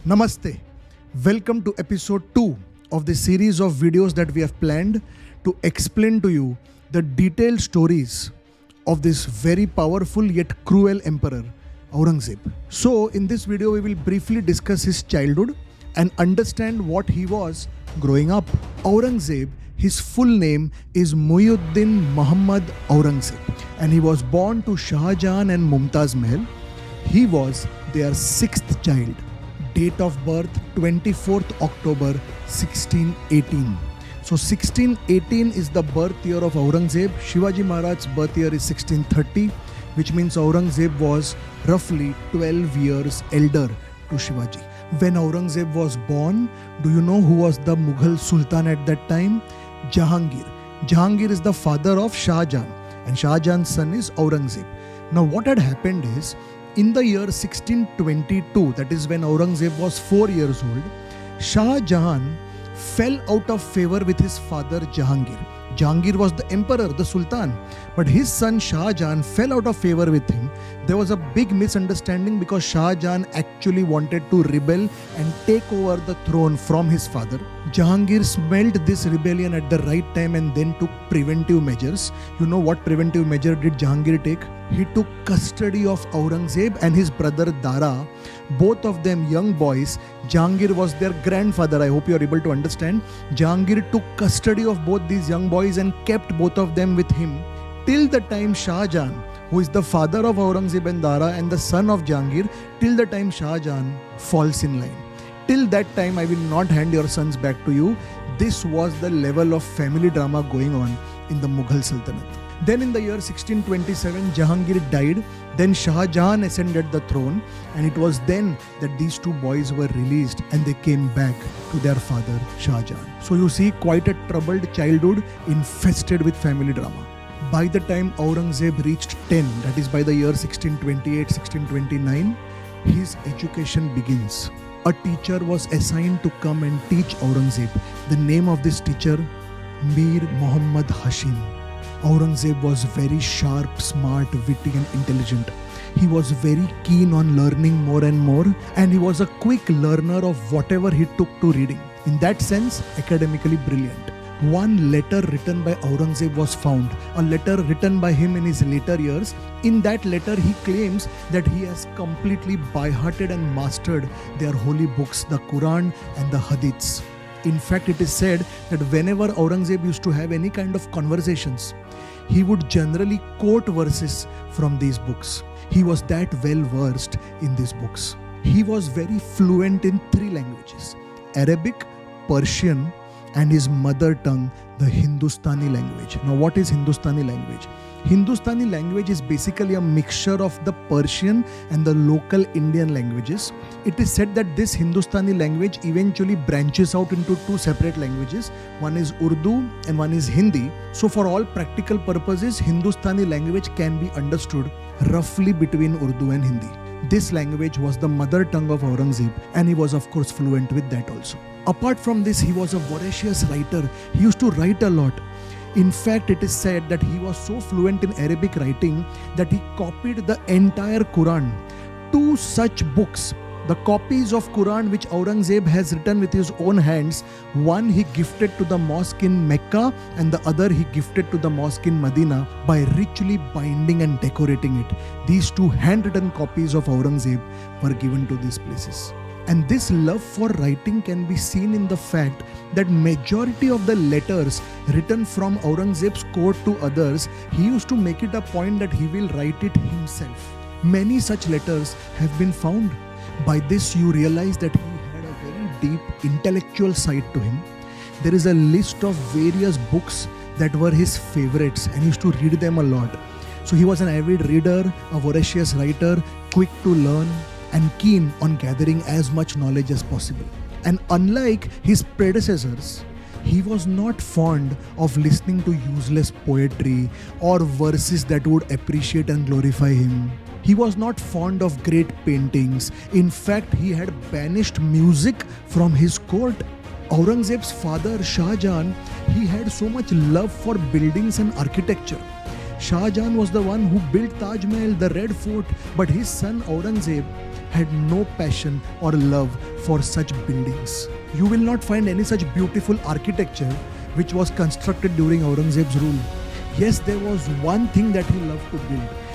Namaste. Welcome to episode 2 of the series of videos that we have planned to explain to you the detailed stories of this very powerful yet cruel emperor, Aurangzeb. So, in this video, we will briefly discuss his childhood and understand what he was growing up. Aurangzeb, his full name is Muhyiddin Muhammad Aurangzeb, and he was born to Shah Jahan and Mumtaz Mahal. He was their sixth child. Date of birth 24th October 1618. So 1618 is the birth year of Aurangzeb. Shivaji Maharaj's birth year is 1630, which means Aurangzeb was roughly 12 years elder to Shivaji. When Aurangzeb was born, do you know who was the Mughal Sultan at that time? Jahangir. Jahangir is the father of Shah Jahan, and Shah Jahan's son is Aurangzeb. Now what had happened is, in the year 1622, that is when Aurangzeb was 4 years old, Shah Jahan fell out of favor with his father Jahangir. Jahangir was the emperor, the sultan, but his son Shah Jahan fell out of favor with him. There was a big misunderstanding because Shah Jahan actually wanted to rebel and take over the throne from his father. Jahangir smelled this rebellion at the right time and then took preventive measures. You know what preventive measure did Jahangir take? He took custody of Aurangzeb and his brother Dara, both of them young boys. Jahangir was their grandfather. I hope you are able to understand. Jahangir took custody of both these young boys and kept both of them with him till the time Shah Jahan, who is the father of Aurangzeb and Dara and the son of Jahangir, till the time Shah Jahan falls in line. Till that time, I will not hand your sons back to you. This was the level of family drama going on in the Mughal Sultanate. Then in the year 1627, Jahangir died. Then Shah Jahan ascended the throne, and it was then that these two boys were released and they came back to their father Shah Jahan. So you see, quite a troubled childhood infested with family drama. By the time Aurangzeb reached 10, that is by the year 1628-1629, his education begins. A teacher was assigned to come and teach Aurangzeb. The name of this teacher, Mir Muhammad Hashim. Aurangzeb was very sharp, smart, witty and intelligent. He was very keen on learning more and more, and he was a quick learner of whatever he took to reading. In that sense, academically brilliant. One letter written by Aurangzeb was found, a letter written by him in his later years. In that letter, he claims that he has completely by-hearted and mastered their holy books, the Quran and the Hadiths. In fact, it is said that whenever Aurangzeb used to have any kind of conversations, he would generally quote verses from these books. He was that well versed in these books. He was very fluent in 3 languages: Arabic, Persian, and his mother tongue, the Hindustani language. Now, what is Hindustani language? Hindustani language is basically a mixture of the Persian and the local Indian languages. It is said that this Hindustani language eventually branches out into 2 separate languages. One is Urdu and one is Hindi. So for all practical purposes, Hindustani language can be understood roughly between Urdu and Hindi. This language was the mother tongue of Aurangzeb, and he was of course fluent with that also. Apart from this, he was a voracious writer. He used to write a lot. In fact, it is said that he was so fluent in Arabic writing that he copied the entire Quran. 2 such books, the copies of Quran which Aurangzeb has written with his own hands, one he gifted to the mosque in Mecca and the other he gifted to the mosque in Medina by richly binding and decorating it. These 2 handwritten copies of Aurangzeb were given to these places. And this love for writing can be seen in the fact that majority of the letters written from Aurangzeb's court to others, he used to make it a point that he will write it himself. Many such letters have been found. By this you realize that he had a very deep intellectual side to him. There is a list of various books that were his favorites, and he used to read them a lot. So he was an avid reader, a voracious writer, quick to learn, and keen on gathering as much knowledge as possible. And unlike his predecessors, he was not fond of listening to useless poetry or verses that would appreciate and glorify him. He was not fond of great paintings. In fact, he had banished music from his court. Aurangzeb's father, Shah Jahan, he had so much love for buildings and architecture. Shah Jahan was the one who built Taj Mahal, the Red Fort, but his son Aurangzeb had no passion or love for such buildings. You will not find any such beautiful architecture which was constructed during Aurangzeb's rule. Yes, there was one thing that he loved to build.